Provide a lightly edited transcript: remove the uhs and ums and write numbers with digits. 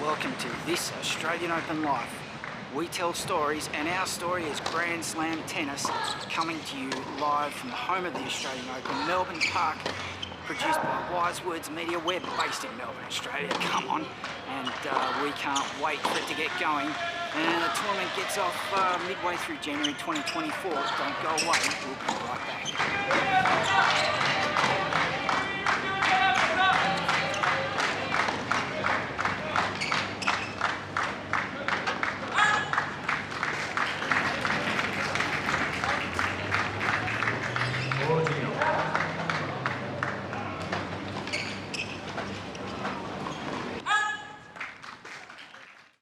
welcome to this Australian Open Life. We tell stories, and our story is Grand Slam tennis, coming to you live from the home of the Australian Open, Melbourne Park, produced by Wise Words Media. We're based in Melbourne, Australia, come on, and we can't wait for it to get going. And the tournament gets off midway through January 2024. Don't go away, we'll be right back.